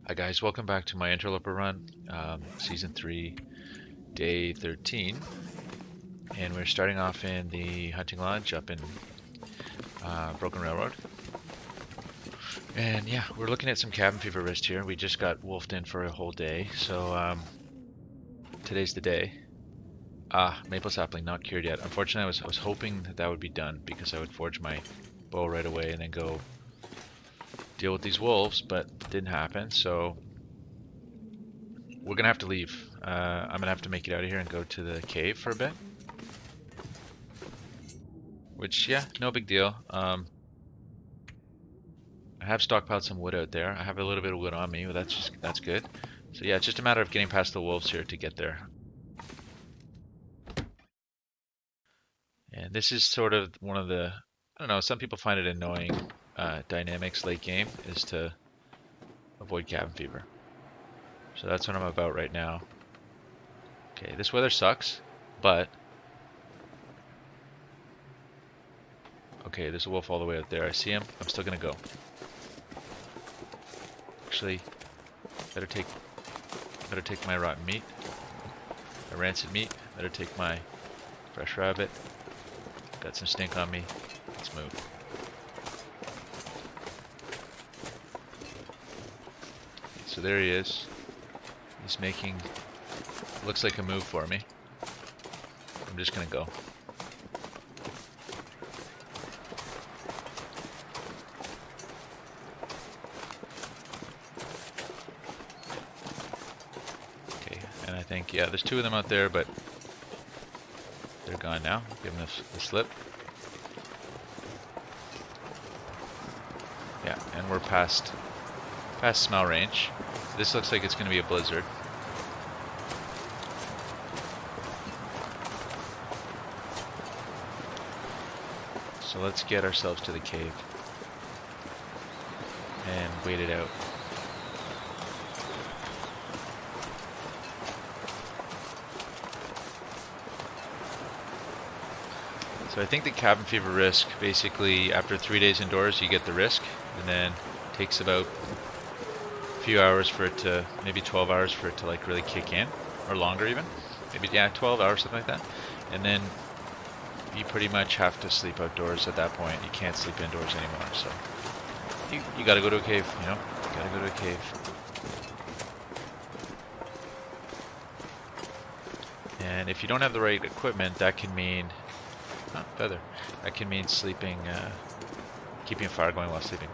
Hi guys, welcome back to my Interloper Run, Season 3, Day 13. And we're starting off in the hunting lodge up in Broken Railroad. And yeah, we're looking at some cabin fever risk here. We just got wolfed in for a whole day, so today's the day. Maple sapling, not cured yet. Unfortunately, I was hoping that would be done because I would forge my bow right away and then go deal with these wolves, but it didn't happen, so we're gonna have to leave. I'm gonna have to make it out of here and go to the cave for a bit. Which, yeah, no big deal. I have stockpiled some wood out there. I have a little bit of wood on me, but that's good. So yeah, it's just a matter of getting past the wolves here to get there. And this is sort of one of the, I don't know, some people find it annoying dynamics late game is to avoid cabin fever. So that's what I'm about right now. Okay, this weather sucks, but okay, there's a wolf all the way out there. I see him. I'm still gonna go. Actually, better take my rotten meat, my rancid meat. Better take my fresh rabbit. Got some stink on me. Let's move. So there he is. He's making, looks like a move for me. I'm just gonna go. Okay, and I think, yeah, there's two of them out there, but they're gone now. Give them the slip. Yeah, and we're past smell range. This looks like it's going to be a blizzard. So let's get ourselves to the cave and wait it out. So I think the cabin fever risk, basically after 3 days indoors you get the risk, and then it takes about a few hours for it to, maybe 12 hours for it to like really kick in, or longer even. Maybe, yeah, 12 hours, something like that. And then you pretty much have to sleep outdoors at that point. You can't sleep indoors anymore, so you gotta go to a cave, you know? You gotta go to a cave. And if you don't have the right equipment, that can mean feather. That can mean sleeping, keeping a fire going while sleeping.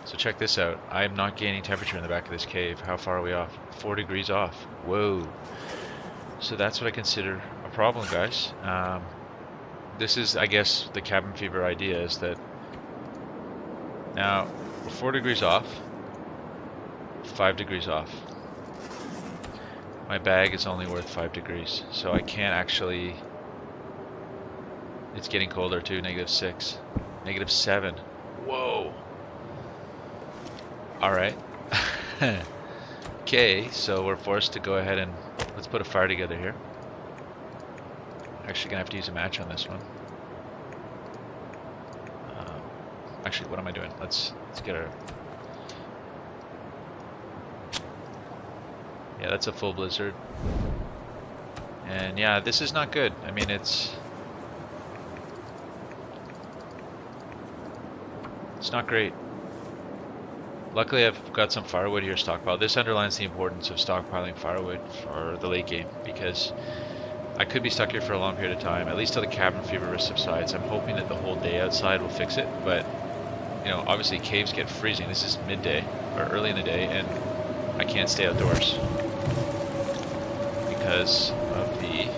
So check this out. I'm not gaining temperature in the back of this cave. How far are we off? 4 degrees off. Whoa. So that's what I consider a problem, guys. This is, I guess, the cabin fever idea is that now we're 4 degrees off, 5 degrees off. My bag is only worth 5 degrees, so I can't actually. It's getting colder too, -6, -7. Whoa. Alright. Okay, so we're forced to go ahead and let's put a fire together here. Actually gonna have to use a match on this one. Actually, what am I doing? Let's get our. Yeah, that's a full blizzard. And yeah, this is not good. I mean, it's not great. Luckily, I've got some firewood here stockpiled. This underlines the importance of stockpiling firewood for the late game, because I could be stuck here for a long period of time, at least till the cabin fever risk subsides. I'm hoping that the whole day outside will fix it, but you know, obviously caves get freezing. This is midday or early in the day, and I can't stay outdoors because of the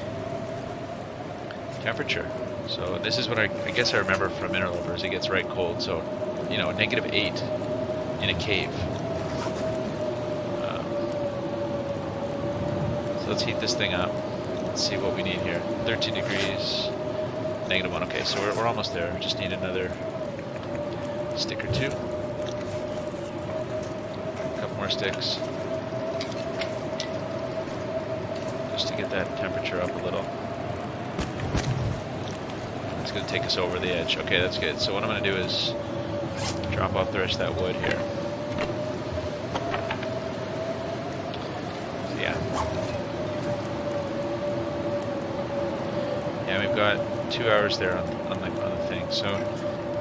temperature. So this is what I guess I remember from Interloper is it gets right cold. So you know, -8 in a cave. So let's heat this thing up. Let's see what we need here. 13 degrees, -1. Okay, so we're almost there. We just need another stick or two. A couple more sticks. Just to get that temperature up a little. It's going to take us over the edge. Okay, that's good. So what I'm going to do is drop off the rest of that wood here. 2 hours there on the thing. So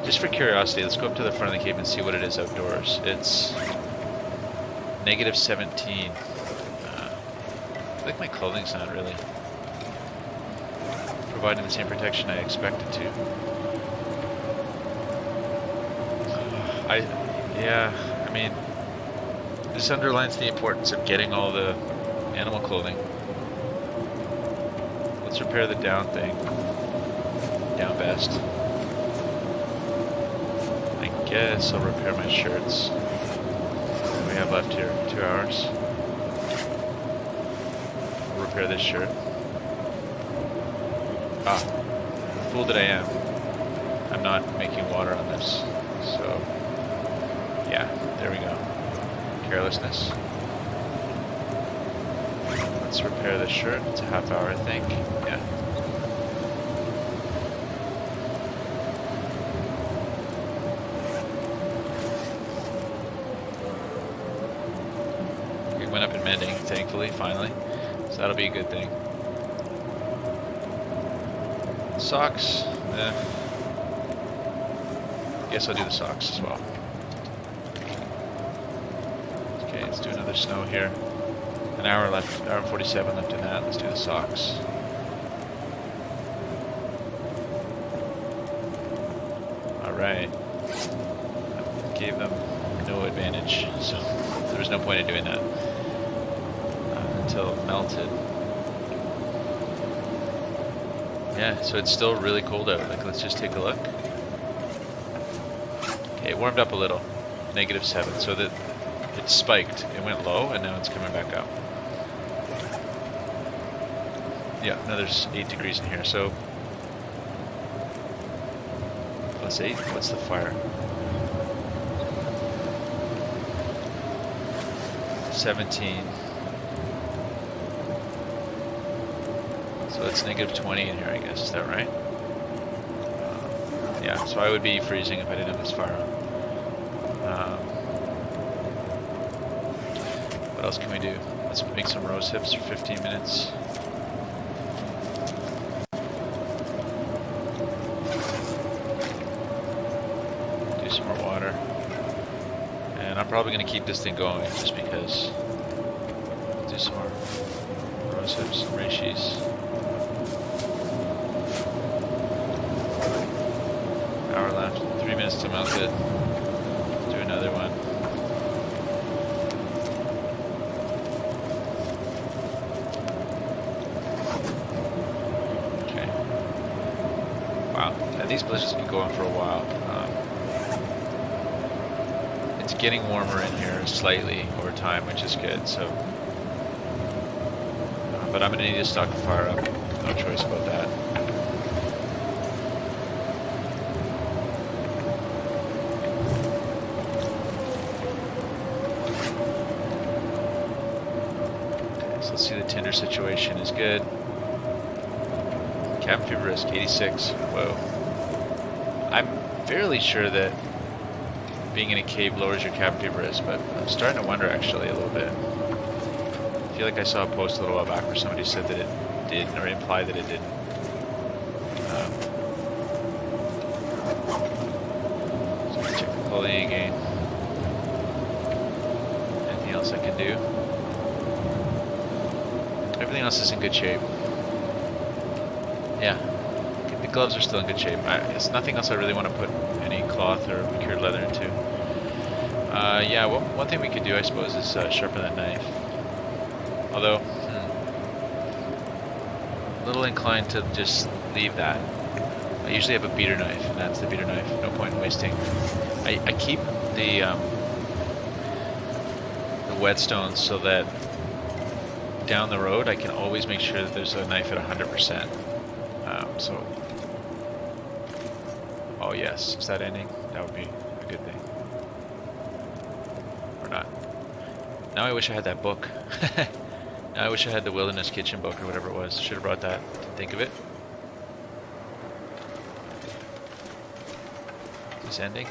just for curiosity, let's go up to the front of the cave and see what it is outdoors. It's -17. I feel like my clothing's not really providing the same protection I expected to. I mean, this underlines the importance of getting all the animal clothing. Let's repair the down thing. Down vest. I guess I'll repair my shirts. What do we have left here? 2 hours. I'll repair this shirt. Ah, fool that I am. I'm not making water on this. So, yeah, there we go. Carelessness. Let's repair this shirt. It's a half hour, I think. Yeah. We went up in mending, thankfully, finally. So that'll be a good thing. Socks. Guess I'll do the socks as well. Okay, let's do another snow here. An hour left, hour 47 left in that. Let's do the socks. Alright. Gave them no advantage, so there was no point in doing that until it melted. Yeah, so it's still really cold out. Like, let's just take a look. Okay, it warmed up a little. -7, so that it spiked. It went low, and now it's coming back up. Yeah, now there's 8 degrees in here, so +8. What's the fire? 17. So it's -20 in here, I guess. Is that right? Yeah, so I would be freezing if I didn't have this fire on. What else can we do? Let's make some rose hips for 15 minutes. Do some more water. And I'm probably going to keep this thing going just because. Do some more rose hips and reishis. Hour left, 3 minutes to melt it. Do another one. Okay. Wow, and these blizzards have been going for a while. It's getting warmer in here slightly over time, which is good. So, but I'm gonna need to stock the fire up. No choice about that. Let's see, the tinder situation is good. Cabin fever risk 86. Whoa. I'm fairly sure that being in a cave lowers your cabin fever risk, but I'm starting to wonder actually a little bit. I feel like I saw a post a little while back where somebody said that it did, or implied that it didn't. So let's check the quality again. Anything else I can do? Everything else is in good shape. Yeah, the gloves are still in good shape. There's nothing else I really want to put any cloth or cured leather into. Yeah, well, one thing we could do, I suppose, is sharpen that knife. Although, a little inclined to just leave that. I usually have a beater knife, and that's the beater knife. No point in wasting. I keep the whetstones so that down the road I can always make sure that there's a knife at 100%. So, oh yes, is that ending? That would be a good thing. Or not. Now I wish I had that book. Now I wish I had the Wilderness Kitchen book or whatever it was. Should have brought that. Didn't think of it. Is this ending?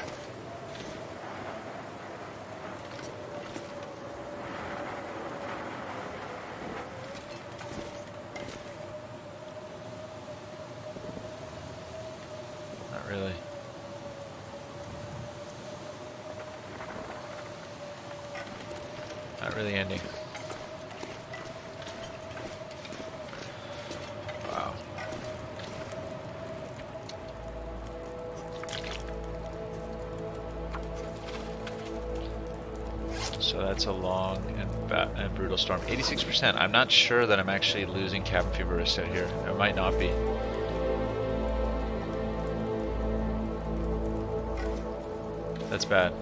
not really ending. Wow. So that's a long and brutal storm. 86%. I'm not sure that I'm actually losing cabin fever risk out here. It might not be. That's bad.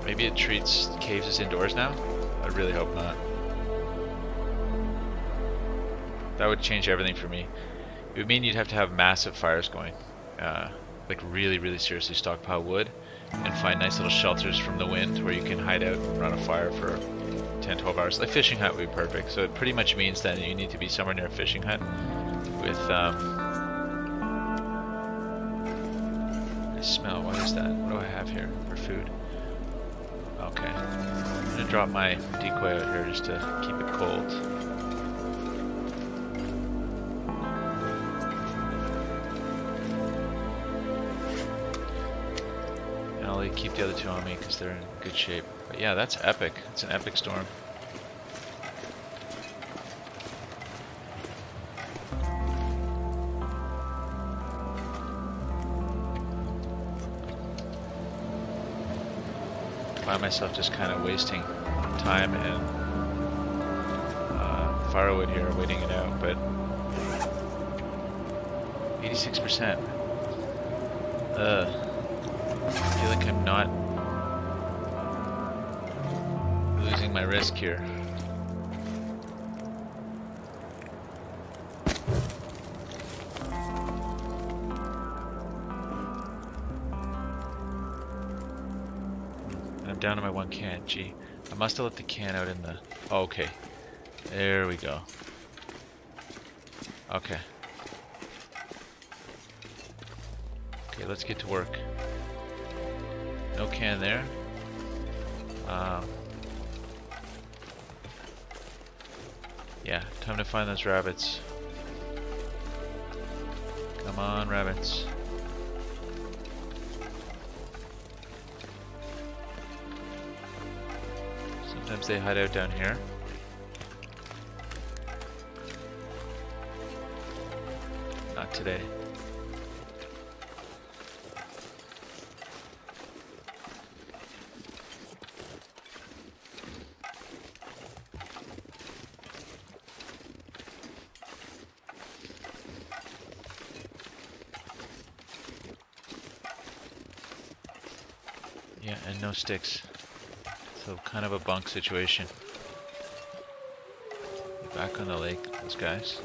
Maybe it treats caves as indoors now? I really hope not. That would change everything for me. It would mean you'd have to have massive fires going. Like really, really seriously stockpile wood and find nice little shelters from the wind where you can hide out and run a fire for 10, 12 hours. Like fishing hut would be perfect. So it pretty much means that you need to be somewhere near a fishing hut with I smell, what is that? What do I have here for food? Okay. I'm gonna drop my decoy out here just to keep it cold. And I'll keep the other two on me because they're in good shape. But yeah, that's epic. It's an epic storm. I find myself just kind of wasting time and firewood here, waiting it out, but 86%. I feel like I'm not losing my risk here. I'm down to my one can. Gee, I must have let the can out in the... Oh, okay. There we go. Okay. Okay, let's get to work. No can there. Yeah, time to find those rabbits. Come on, rabbits. Sometimes they hide out down here. Not today. Yeah, and no sticks. So kind of a bunk situation. Back on the lake, those guys.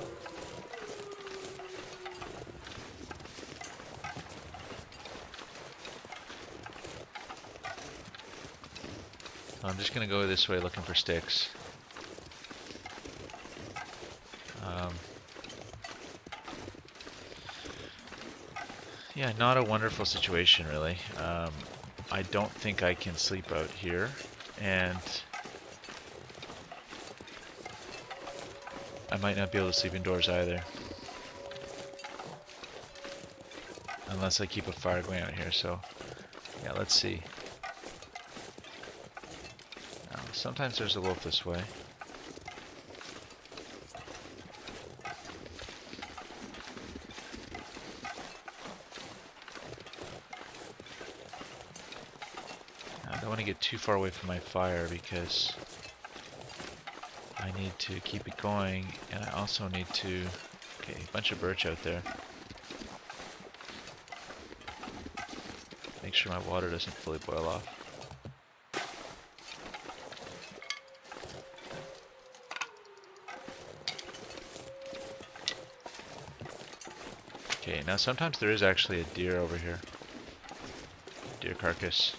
I'm just gonna go this way looking for sticks. Yeah, not a wonderful situation really. I don't think I can sleep out here, and I might not be able to sleep indoors either. Unless I keep a fire going out here, so yeah, let's see. Sometimes there's a wolf this way. I don't want to get too far away from my fire because I need to keep it going, and I also need to... Okay, a bunch of birch out there. Make sure my water doesn't fully boil off. Okay, now sometimes there is actually a deer over here. Deer carcass.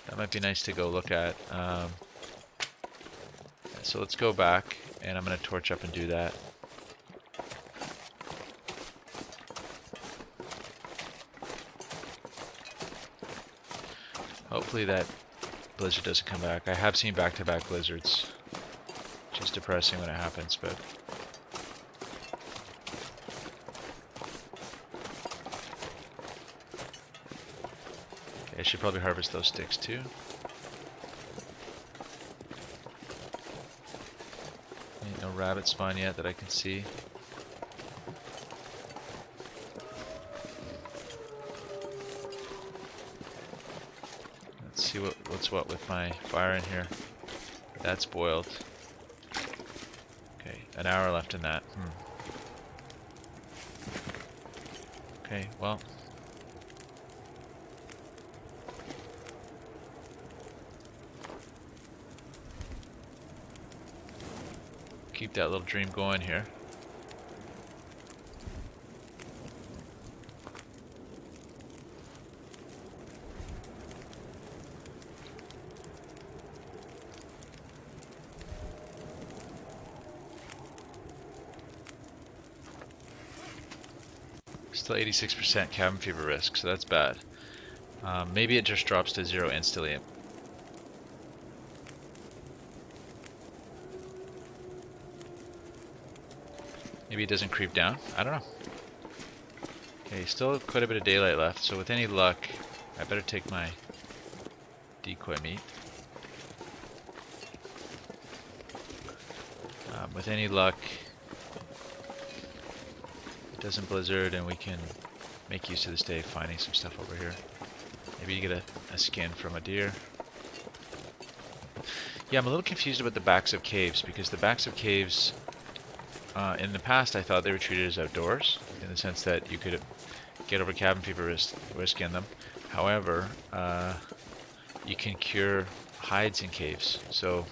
That might be nice to go look at. So let's go back, and I'm going to torch up and do that. Hopefully that blizzard doesn't come back. I have seen back-to-back blizzards. Just depressing when it happens, but I should probably harvest those sticks too. Ain't no rabbit spawn yet that I can see. Let's see what's what with my fire in here. That's boiled. Okay, an hour left in that. Okay, well. Keep that little dream going here. Still 86% cabin fever risk, so that's bad. Maybe it just drops to 0 instantly. Maybe it doesn't creep down. I don't know. Okay, still quite a bit of daylight left, so with any luck, I better take my decoy meat. With any luck, it doesn't blizzard and we can make use of this day finding some stuff over here. Maybe you get a skin from a deer. Yeah, I'm a little confused about the backs of caves, because the backs of caves, in the past I thought they were treated as outdoors, in the sense that you could get over cabin fever risk in them. However, you can cure hides in caves. So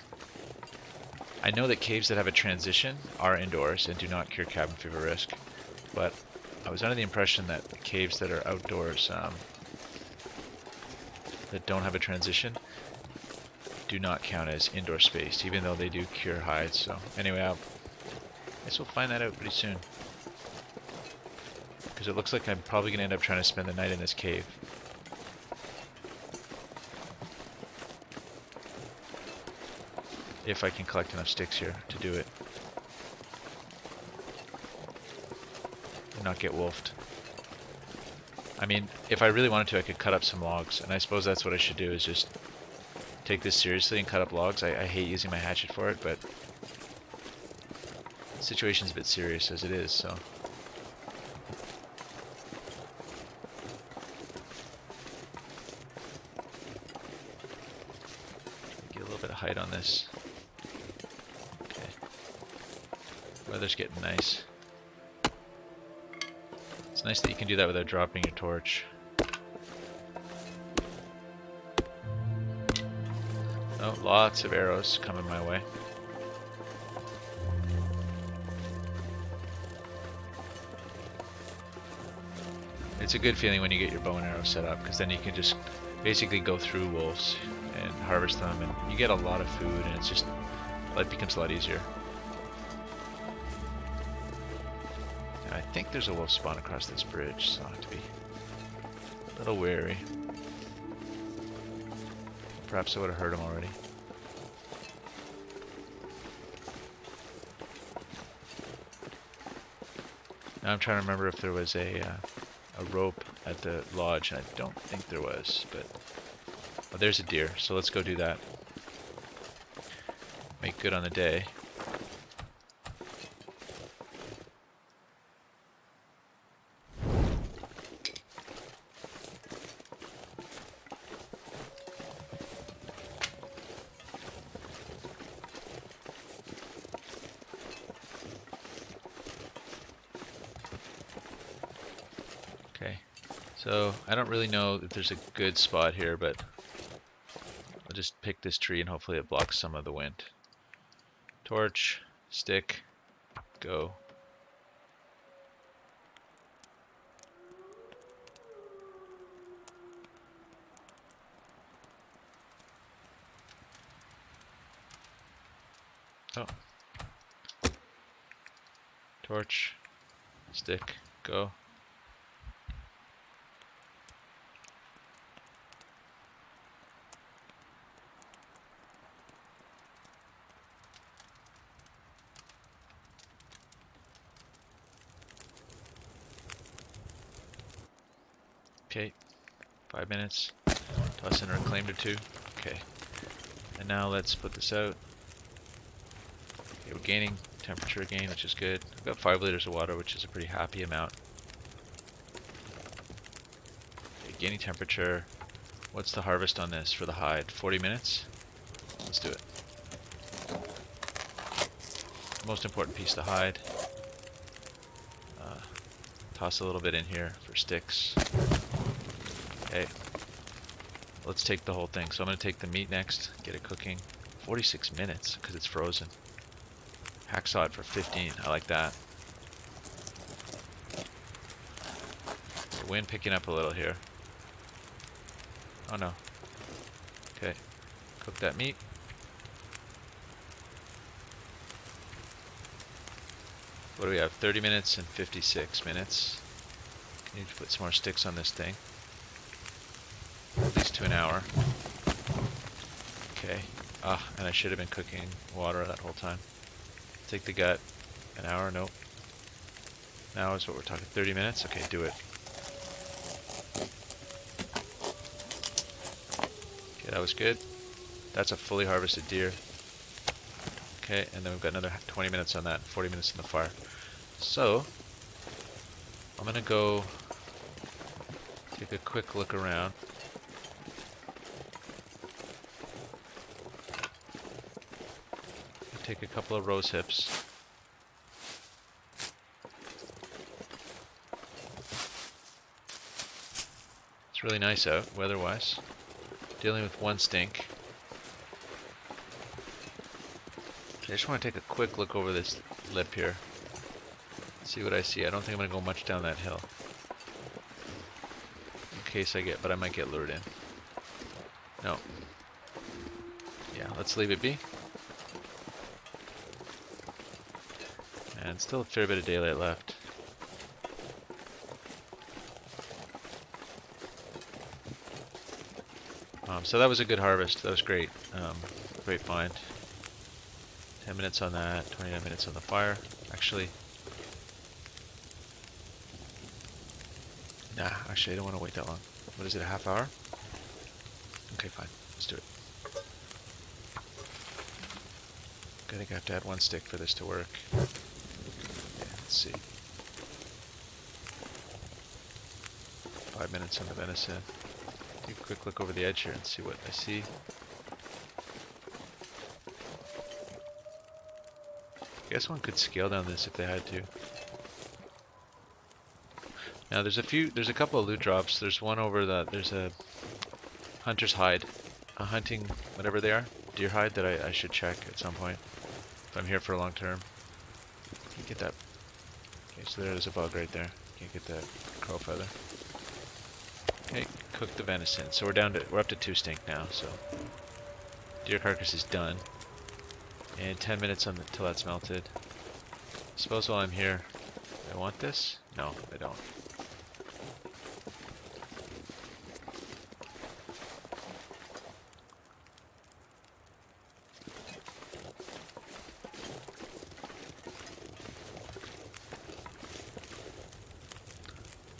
I know that caves that have a transition are indoors and do not cure cabin fever risk, but I was under the impression that caves that are outdoors, that don't have a transition, do not count as indoor space, even though they do cure hides. So anyway, I guess we'll find that out pretty soon, because it looks like I'm probably going to end up trying to spend the night in this cave. If I can collect enough sticks here to do it. And not get wolfed. I mean, if I really wanted to, I could cut up some logs, and I suppose that's what I should do, is just take this seriously and cut up logs. I hate using my hatchet for it, but the situation's a bit serious as it is, so. Get a little bit of height on this. Okay. Weather's getting nice. It's nice that you can do that without dropping your torch. Oh, lots of arrows coming my way. It's a good feeling when you get your bow and arrow set up, because then you can just basically go through wolves and harvest them, and you get a lot of food, and it's just, life becomes a lot easier. I think there's a wolf spawn across this bridge, so I have to be a little wary. Perhaps I would have heard him already. Now I'm trying to remember if there was a rope at the lodge, and I don't think there was, but oh, there's a deer, so let's go do that. Make good on the day. Okay, so I don't really know if there's a good spot here, but I'll just pick this tree and hopefully it blocks some of the wind. Torch, stick, go. Oh. Torch, stick, go. Okay, 5 minutes. Toss in a reclaimed or two. Okay. And now let's put this out. Okay, we're gaining temperature again, which is good. I've got 5 liters of water, which is a pretty happy amount. Okay, gaining temperature. What's the harvest on this for the hide? 40 minutes? Let's do it. Most important piece, the hide. Toss a little bit in here for sticks. Okay. Let's take the whole thing. So I'm going to take the meat next, get it cooking. 46 minutes because it's frozen. Hacksaw it for 15. I like that. The wind picking up a little here. Oh no. Okay. Cook that meat. What do we have? 30 minutes and 56 minutes. Need to put some more sticks on this thing. At least to an hour. Okay. Ah, and I should have been cooking water that whole time. Take the gut. An hour? Nope. Now is what we're talking. 30 minutes? Okay, do it. Okay, that was good. That's a fully harvested deer. Okay, and then we've got another 20 minutes on that. 40 minutes in the fire. So, I'm going to go take a quick look around. Take a couple of rose hips. It's really nice out, weather-wise. Dealing with one stink. I just want to take a quick look over this lip here. See what I see. I don't think I'm going to go much down that hill. In case I get, but I might get lured in. No. Yeah, let's leave it be. And still a fair bit of daylight left. So that was a good harvest. That was great. Great find. 10 minutes on that, 29 minutes on the fire. Actually, I don't want to wait that long. What is it, a half hour? Okay, fine. Let's do it. I think I have to add 1 stick for this to work. Let's see. 5 minutes on the venison. Take a quick look over the edge here and see what I see. I guess one could scale down this if they had to. Now there's a couple of loot drops. There's one over there's a hunter's hide. A hunting, whatever they are, deer hide that I should check at some point. If I'm here for a long term. Can't get that. Okay, so there's a bug right there. Can't get that crow feather. Okay, cook the venison. So we're up to 2 stink now, so deer carcass is done. And 10 minutes till that's melted. I suppose while I'm here, I want this? No, I don't.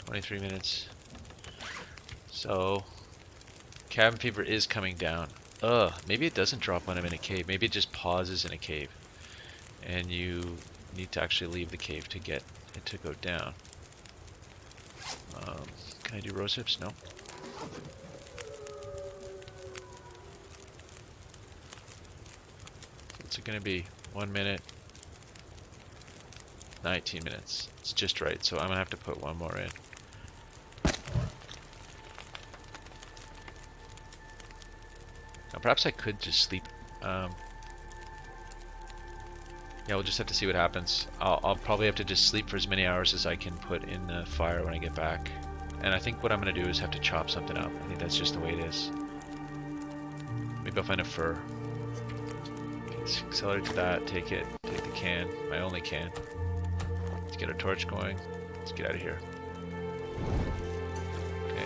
$23 minutes. So, cabin fever is coming down. Maybe it doesn't drop when I'm in a cave. Maybe it just pauses in a cave. And you need to actually leave the cave to get it to go down. Can I do rose hips? No. What's it gonna be? 1 minute. 19 minutes. It's just right, so I'm gonna have to put 1 more in. Now, perhaps I could just sleep. Yeah, we'll just have to see what happens. I'll probably have to just sleep for as many hours as I can put in the fire when I get back. And I think what I'm going to do is have to chop something up. I think that's just the way it is. Maybe I'll find a fur. Okay, accelerate to that, take the can, my only can. Let's get our torch going. Let's get out of here. Okay.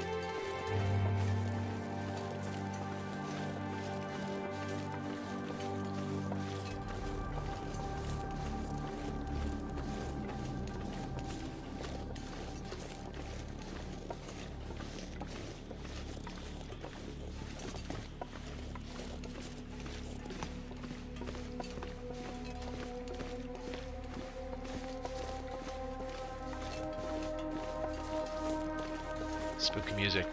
spooky music.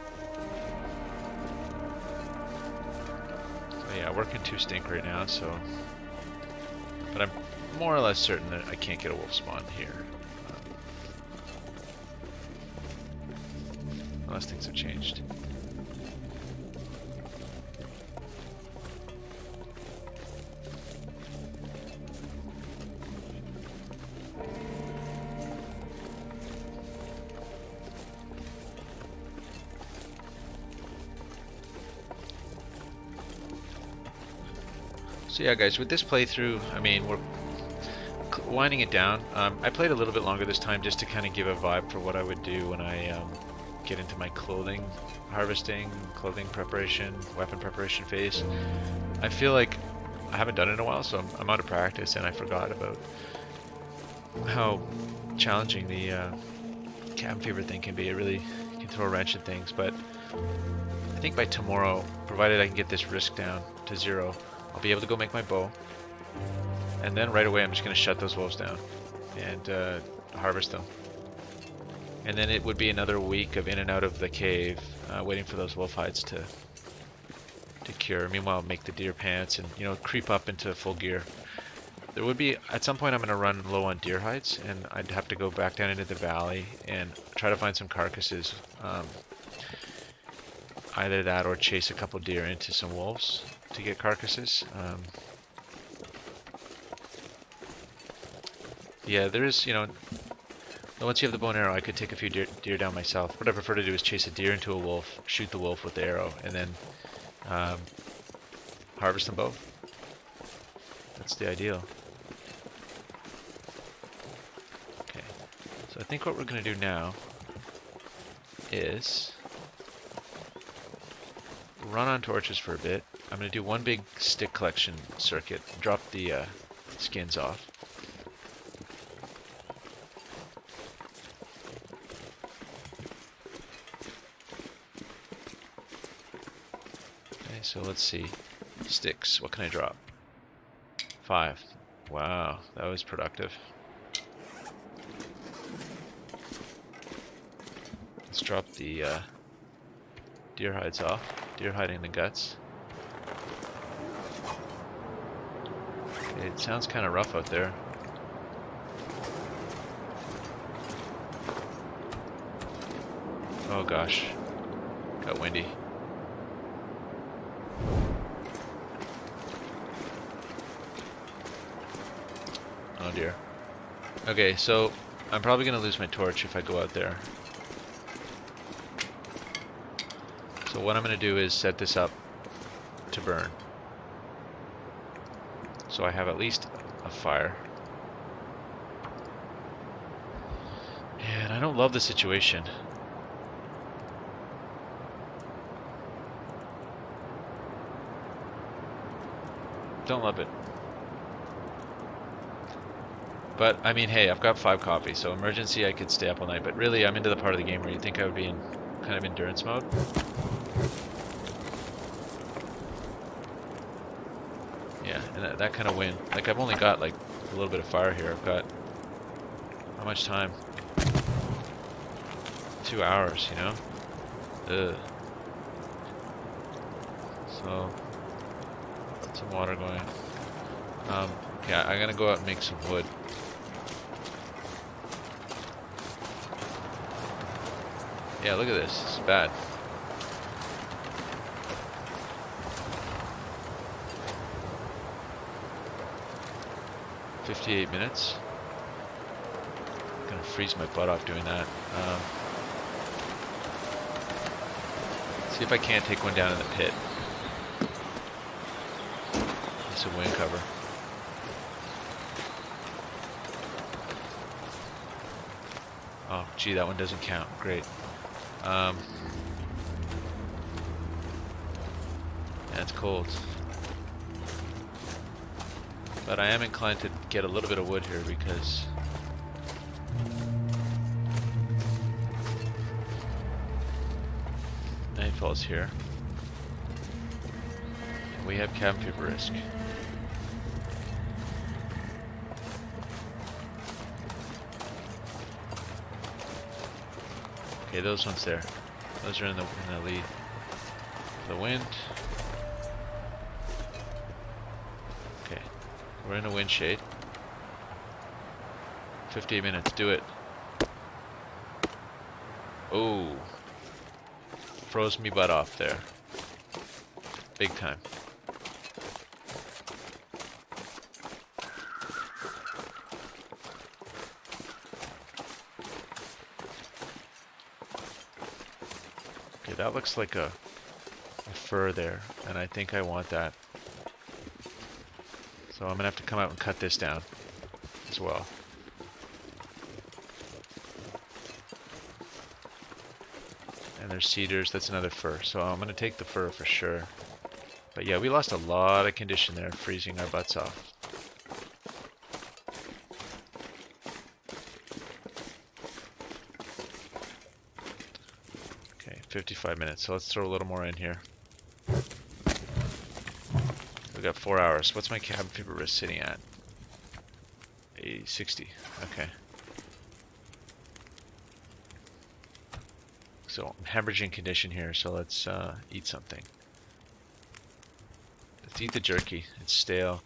So yeah, working 2 stink right now, so... But I'm more or less certain that I can't get a wolf spawn here. Unless things have changed. So yeah, guys, with this playthrough, I mean, we're winding it down. I played a little bit longer this time just to kind of give a vibe for what I would do when I get into my clothing harvesting, clothing preparation, weapon preparation phase. I feel like I haven't done it in a while, so I'm out of practice, and I forgot about how challenging the cabin fever thing can be. It really can throw a wrench in things, but I think by tomorrow, provided I can get this risk down to 0, I'll be able to go make my bow, and then right away I'm just going to shut those wolves down and harvest them. And then it would be another week of in and out of the cave, waiting for those wolf hides to cure. Meanwhile, make the deer pants and, you know, creep up into full gear. There would be, at some point I'm going to run low on deer hides, and I'd have to go back down into the valley and try to find some carcasses. Either that or chase a couple deer into some wolves to get carcasses. Yeah, there is, you know, once you have the bow and arrow, I could take a few deer down myself. What I prefer to do is chase a deer into a wolf, shoot the wolf with the arrow, and then harvest them both. That's the ideal. Okay, so I think what we're going to do now is run on torches for a bit. I'm going to do one big stick collection circuit, drop the skins off. Okay, so let's see. Sticks, what can I drop? 5. Wow, that was productive. Let's drop the deer hides off. Deer hiding the guts. It sounds kind of rough out there. Oh gosh, got windy. Oh dear. Okay, so I'm probably going to lose my torch if I go out there. So what I'm going to do is set this up to burn. So I have at least a fire. And I don't love the situation. Don't love it. But, I mean, hey, I've got 5 coffee, so emergency I could stay up all night. But really, I'm into the part of the game where you think I would be in kind of endurance mode. Yeah, and that kind of win. Like, I've only got, like, a little bit of fire here. I've got... How much time? 2 hours, you know? Ugh. So... some water going. Yeah, I'm gonna go out and make some wood. Yeah, look at this. It's bad. "58 minutes. I'm gonna freeze my butt off doing that. See if I can't take one down in the pit. Get some wind cover. Oh, gee, that one doesn't count. Great. That's cold. But I am inclined to get a little bit of wood here because nightfall's here. And we have cabin fever risk. Okay, those ones there. Those are in the lead. The wind. Okay, we're in a wind shade. 58 minutes, do it. Oh, froze me butt off there. Big time. Okay, that looks like a fur there, and I think I want that. So I'm gonna have to come out and cut this down as well. And there's cedars, that's another fir. So I'm gonna take the fir for sure. But yeah, we lost a lot of condition there, freezing our butts off. Okay, 55 minutes, so let's throw a little more in here. We got 4 hours. What's my cabin fever risk sitting at? 60, okay. So I'm hemorrhaging condition here, so let's eat something. Let's eat the jerky. It's stale.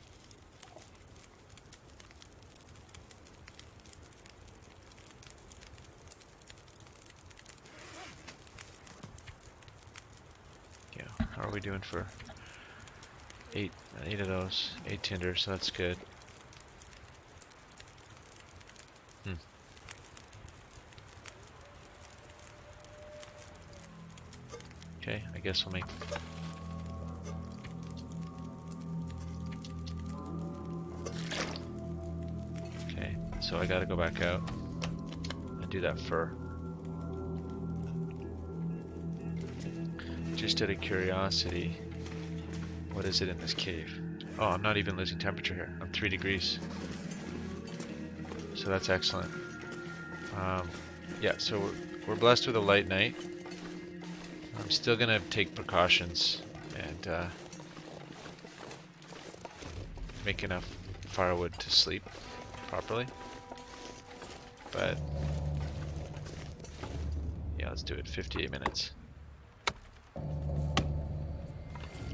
Yeah, how are we doing for 8 of those? 8 tinder, so that's good. Okay, I guess we'll make... Okay, so I gotta go back out and do that fur. Just out of curiosity, what is it in this cave? Oh, I'm not even losing temperature here. I'm 3 degrees. So that's excellent. Yeah, so we're blessed with a light night. I'm still gonna take precautions and make enough firewood to sleep properly. But yeah, let's do it. 58 minutes.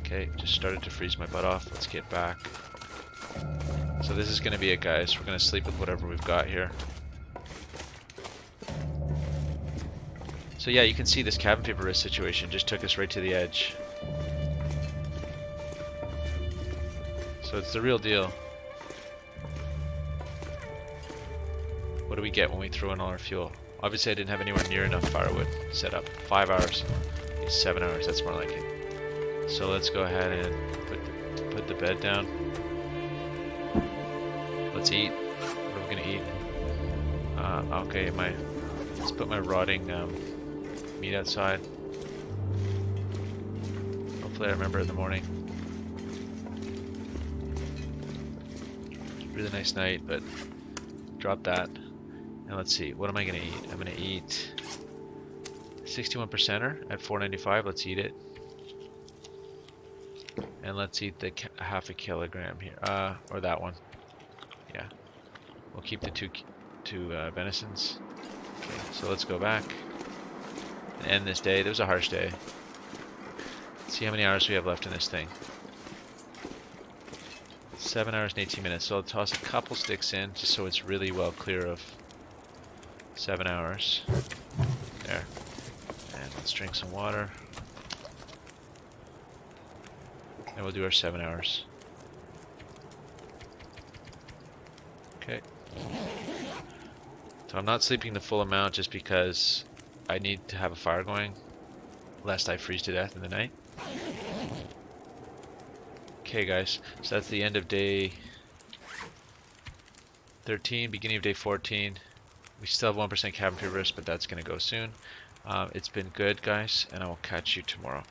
Okay, just started to freeze my butt off. Let's get back. So this is gonna be it, guys. We're gonna sleep with whatever we've got here. So yeah, you can see this cabin fever risk situation just took us right to the edge. So it's the real deal. What do we get when we throw in all our fuel? Obviously I didn't have anywhere near enough firewood set up. 5 hours. 7 hours, that's more like it. So let's go ahead and put the bed down. Let's eat. What are we gonna eat? Okay, let's put my rotting meat outside. Hopefully I remember in the morning. Really nice night, but drop that. And let's see, what am I gonna eat? I'm gonna eat 61%er at $4.95. Let's eat it. And let's eat the half a kilogram here, or that one. Yeah, we'll keep the two venisons. Okay, so let's go back and end this day. It was a harsh day. Let's see how many hours we have left in this thing. 7 hours and 18 minutes. So I'll toss a couple sticks in just so it's really well clear of 7 hours. There. And let's drink some water. And we'll do our 7 hours. Okay. So I'm not sleeping the full amount just because I need to have a fire going lest I freeze to death in the night. Okay guys, so that's the end of day 13, beginning of day 14. We still have 1% cabin fever risk, but that's going to go soon. It's been good guys, and I will catch you tomorrow.